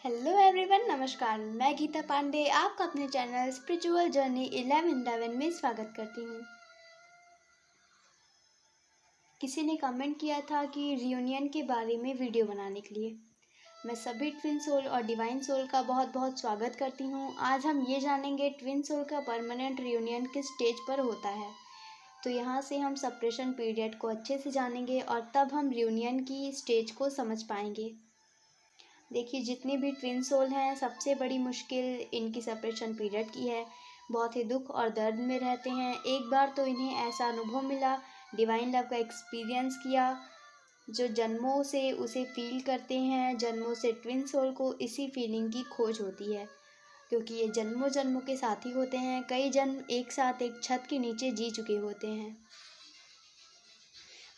Hello everyone, नमस्कार। मैं गीता पांडे आपका अपने चैनल स्पिरिचुअल जर्नी 11 में स्वागत करती हूँ। किसी ने कमेंट किया था कि रियूनियन के बारे में वीडियो बनाने के लिए। मैं सभी ट्विन सोल और डिवाइन सोल का बहुत बहुत स्वागत करती हूँ। आज हम ये जानेंगे ट्विन सोल का परमानेंट रियूनियन किस स्टेज पर होता है। तो यहाँ से हम सेपरेशन पीरियड को अच्छे से जानेंगे और तब हम रियूनियन की स्टेज को समझ पाएंगे। देखिए, जितनी भी ट्विन सोल हैं, सबसे बड़ी मुश्किल इनकी सेपरेशन पीरियड की है। बहुत ही दुख और दर्द में रहते हैं। एक बार तो इन्हें ऐसा अनुभव मिला, डिवाइन लव का एक्सपीरियंस किया, जो जन्मों से उसे फील करते हैं। जन्मों से ट्विन सोल को इसी फीलिंग की खोज होती है, क्योंकि ये जन्मों जन्मों के साथी होते हैं। कई जन्म एक साथ एक छत के नीचे जी चुके होते हैं।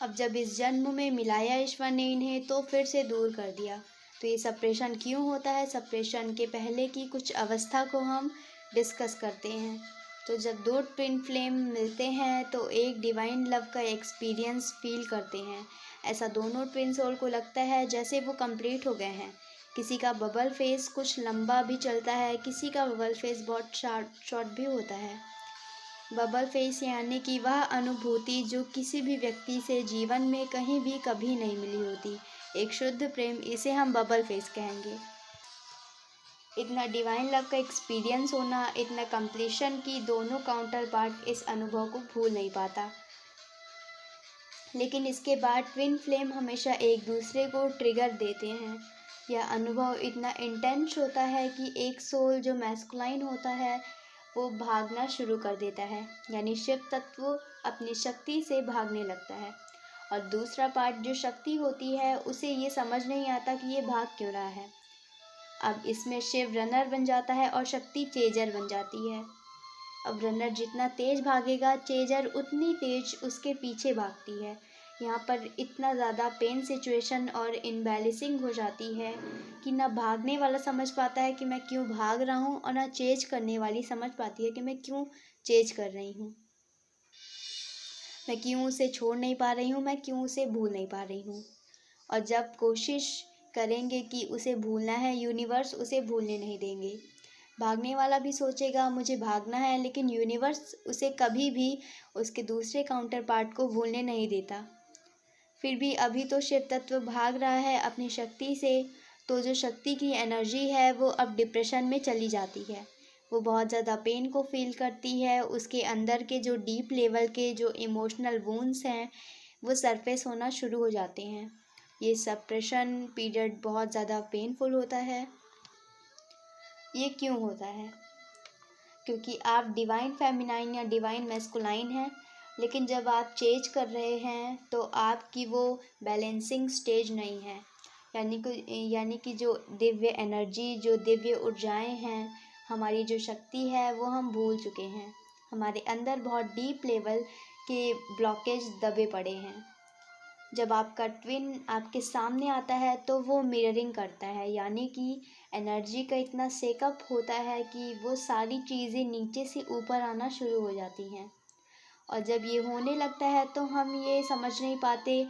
अब जब इस जन्म में मिलाया ईश्वर ने इन्हें, तो फिर से दूर कर दिया। तो ये सेपरेशन क्यों होता है? सेपरेशन के पहले की कुछ अवस्था को हम डिस्कस करते हैं। तो जब दो ट्विन फ्लेम मिलते हैं तो एक डिवाइन लव का एक्सपीरियंस फील करते हैं। ऐसा दोनों ट्विन सोल को लगता है जैसे वो कंप्लीट हो गए हैं। किसी का बबल फेस कुछ लंबा भी चलता है, किसी का बबल फेस बहुत शॉर्ट भी होता है। बबल फेस यानी कि वह अनुभूति जो किसी भी व्यक्ति से जीवन में कहीं भी कभी नहीं मिली होती। एक शुद्ध प्रेम, इसे हम बबल फेस कहेंगे। इतना डिवाइन लव का एक्सपीरियंस होना, इतना कंप्लीशन की दोनों काउंटर पार्ट इस अनुभव को भूल नहीं पाता। लेकिन इसके बाद ट्विन फ्लेम हमेशा एक दूसरे को ट्रिगर देते हैं। यह अनुभव इतना इंटेंस होता है कि एक सोल जो मैस्कुलाइन होता है वो भागना शुरू कर देता है, यानी शिव तत्व अपनी शक्ति से भागने लगता है। और दूसरा पार्ट जो शक्ति होती है, उसे ये समझ नहीं आता कि ये भाग क्यों रहा है। अब इसमें शिव रनर बन जाता है और शक्ति चेजर बन जाती है। अब रनर जितना तेज भागेगा, चेजर उतनी तेज उसके पीछे भागती है। यहाँ पर इतना ज़्यादा पेन सिचुएशन और इनबैलेंसिंग हो जाती है कि ना भागने वाला समझ पाता है कि मैं क्यों भाग रहा हूँ, और ना चेज करने वाली समझ पाती है कि मैं क्यों चेज कर रही हूँ। मैं क्यों उसे छोड़ नहीं पा रही हूँ, मैं क्यों उसे भूल नहीं पा रही हूँ। और जब कोशिश करेंगे कि उसे भूलना है, यूनिवर्स उसे भूलने नहीं देंगे। भागने वाला भी सोचेगा मुझे भागना है, लेकिन यूनिवर्स उसे कभी भी उसके दूसरे काउंटर पार्ट को भूलने नहीं देता। फिर भी अभी तो शिव तत्व भाग रहा है अपनी शक्ति से, तो जो शक्ति की एनर्जी है वो अब डिप्रेशन में चली जाती है। वो बहुत ज़्यादा पेन को फील करती है। उसके अंदर के जो डीप लेवल के जो इमोशनल वुंड्स हैं वो सरफेस होना शुरू हो जाते हैं। ये सेपरेशन पीरियड बहुत ज़्यादा पेनफुल होता है। ये क्यों होता है? क्योंकि आप डिवाइन फेमिनाइन या डिवाइन मैस्कुलाइन हैं, लेकिन जब आप चेंज कर रहे हैं तो आपकी वो बैलेंसिंग स्टेज नहीं है। यानी कि जो दिव्य एनर्जी, जो दिव्य ऊर्जाएं हैं, हमारी जो शक्ति है वो हम भूल चुके हैं। हमारे अंदर बहुत डीप लेवल के ब्लॉकेज दबे पड़े हैं। जब आपका ट्विन आपके सामने आता है तो वो मिररिंग करता है, यानी कि एनर्जी का इतना सेकअप होता है कि वो सारी चीज़ें नीचे से ऊपर आना शुरू हो जाती हैं। और जब ये होने लगता है तो हम ये समझ नहीं पाते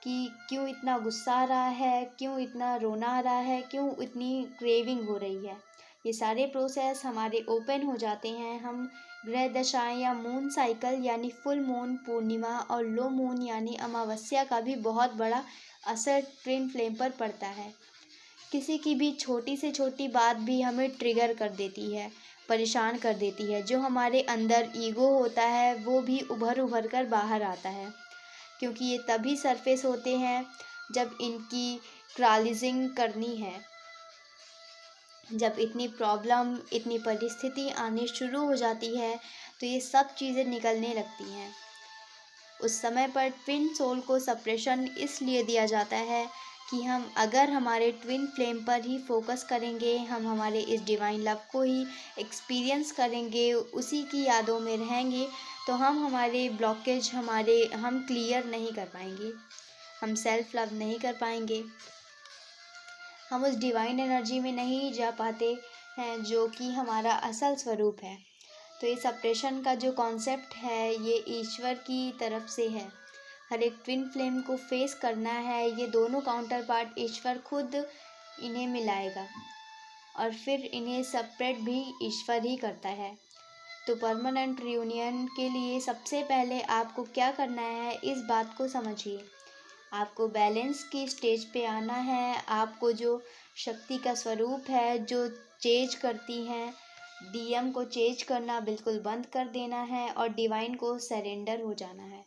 कि क्यों इतना गुस्सा आ रहा है, क्यों इतना रोना आ रहा है, क्यों इतनी क्रेविंग हो रही है। ये सारे प्रोसेस हमारे ओपन हो जाते हैं। हम ग्रह दशाएं या मून साइकिल यानी फुल मून, पूर्णिमा और लो मून यानी अमावस्या का भी बहुत बड़ा असर ट्विन फ्लेम पर पड़ता है। किसी की भी छोटी से छोटी बात भी हमें ट्रिगर कर देती है, परेशान कर देती है। जो हमारे अंदर ईगो होता है वो भी उभर कर बाहर आता है, क्योंकि ये तभी सरफेस होते हैं जब इनकी क्रालिजिंग करनी है। जब इतनी प्रॉब्लम, इतनी परिस्थिति आनी शुरू हो जाती है तो ये सब चीज़ें निकलने लगती हैं। उस समय पर ट्विन सोल को सेपरेशन इसलिए दिया जाता है कि हम अगर हमारे ट्विन फ्लेम पर ही फोकस करेंगे, हम हमारे इस डिवाइन लव को ही एक्सपीरियंस करेंगे, उसी की यादों में रहेंगे, तो हम हमारे ब्लॉकेज हम क्लियर नहीं कर पाएंगे, हम सेल्फ लव नहीं कर पाएंगे, हम उस डिवाइन एनर्जी में नहीं जा पाते हैं जो कि हमारा असल स्वरूप है। तो ये सेपरेशन का जो कॉन्सेप्ट है ये ईश्वर की तरफ से है। हर एक ट्विन फ्लेम को फेस करना है। ये दोनों काउंटर पार्ट ईश्वर खुद इन्हें मिलाएगा। और फिर इन्हें सेपरेट भी ईश्वर ही करता है। तो परमानेंट रियूनियन के लिए सबसे पहले आपको क्या करना है, इस बात को समझिए। आपको बैलेंस की स्टेज पे आना है। आपको जो शक्ति का स्वरूप है, जो चेंज करती हैं, डीएम को चेंज करना बिल्कुल बंद कर देना है और डिवाइन को सरेंडर हो जाना है।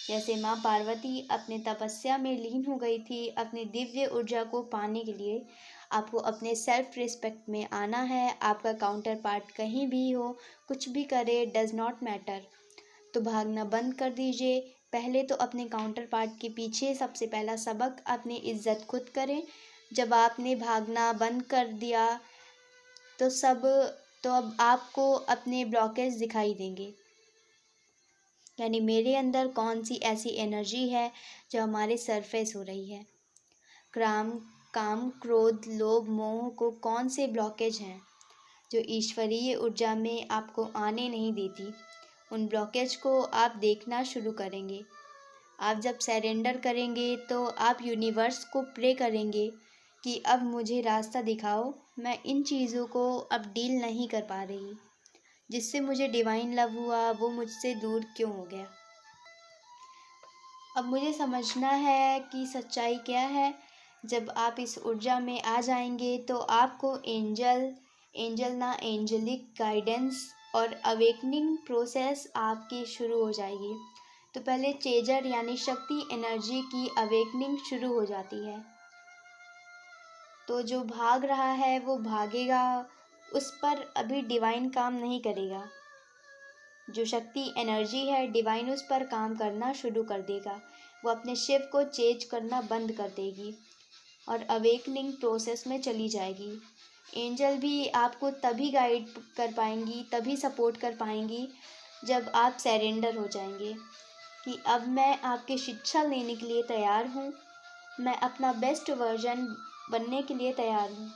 जैसे माँ पार्वती अपने तपस्या में लीन हो गई थी अपनी दिव्य ऊर्जा को पाने के लिए, आपको अपने सेल्फ रिस्पेक्ट में आना है। आपका काउंटर पार्ट कहीं भी हो, कुछ भी करे, डज नॉट मैटर। तो भागना बंद कर दीजिए। पहले तो अपने काउंटर पार्ट के पीछे सबसे पहला सबक अपनी इज्जत खुद करें। जब आपने भागना बंद कर दिया तो अब आपको अपने ब्लॉकेज दिखाई देंगे, यानी मेरे अंदर कौन सी ऐसी एनर्जी है जो हमारे सरफेस हो रही है। काम, क्रोध, लोभ, मोह को कौन से ब्लॉकेज हैं जो ईश्वरीय ऊर्जा में आपको आने नहीं देती। उन ब्लॉकेज को आप देखना शुरू करेंगे। आप जब सरेंडर करेंगे तो आप यूनिवर्स को प्रे करेंगे कि अब मुझे रास्ता दिखाओ, मैं इन चीज़ों को अब डील नहीं कर पा रही। जिससे मुझे डिवाइन लव हुआ वो मुझसे दूर क्यों हो गया। अब मुझे समझना है कि सच्चाई क्या है। जब आप इस ऊर्जा में आ जाएंगे तो आपको एंजलिक गाइडेंस और अवेकनिंग प्रोसेस आपकी शुरू हो जाएगी। तो पहले चेजर यानी शक्ति एनर्जी की अवेकनिंग शुरू हो जाती है। तो जो भाग रहा है वो भागेगा, उस पर अभी डिवाइन काम नहीं करेगा। जो शक्ति एनर्जी है, डिवाइन उस पर काम करना शुरू कर देगा। वो अपने शिप को चेंज करना बंद कर देगी और अवेकनिंग प्रोसेस में चली जाएगी। एंजल भी आपको तभी गाइड कर पाएंगी, तभी सपोर्ट कर पाएंगी जब आप सरेंडर हो जाएंगे कि अब मैं आपकी शिक्षा लेने के लिए तैयार हूँ, मैं अपना बेस्ट वर्जन बनने के लिए तैयार हूँ।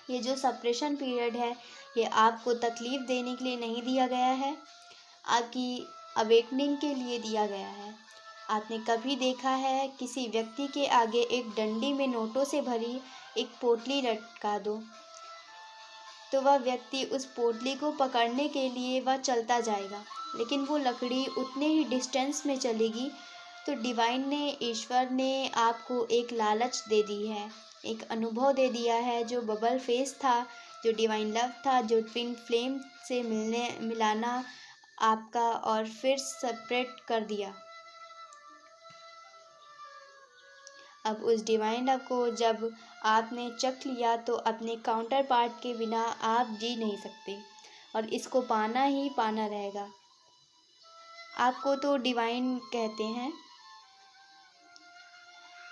ये जो सप्रेशन पीरियड है, ये आपको तकलीफ़ देने के लिए नहीं दिया गया है, आपकी अवेकनिंग के लिए दिया गया है। आपने कभी देखा है किसी व्यक्ति के आगे एक डंडी में नोटों से भरी एक पोटली लटका दो, तो वह व्यक्ति उस पोटली को पकड़ने के लिए वह चलता जाएगा, लेकिन वो लकड़ी उतने ही डिस्टेंस में चलेगी। तो डिवाइन ने, ईश्वर ने आपको एक लालच दे दी है, एक अनुभव दे दिया है, जो बबल फेस था, जो डिवाइन लव था, जो ट्विन फ्लेम से मिलाना आपका और फिर सेपरेट कर दिया। अब उस डिवाइन लव को जब आपने चख लिया तो अपने काउंटर पार्ट के बिना आप जी नहीं सकते और इसको पाना ही पाना रहेगा। आपको तो डिवाइन कहते हैं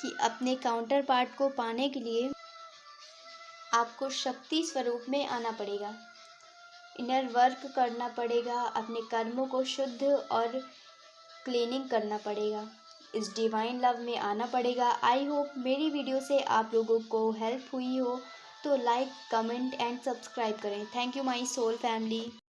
कि अपने काउंटर पार्ट को पाने के लिए आपको शक्ति स्वरूप में आना पड़ेगा, इनर वर्क करना पड़ेगा, अपने कर्मों को शुद्ध और क्लीनिंग करना पड़ेगा, इस डिवाइन लव में आना पड़ेगा। आई होप मेरी वीडियो से आप लोगों को हेल्प हुई हो, तो लाइक, कमेंट एंड सब्सक्राइब करें। Thank you my soul family.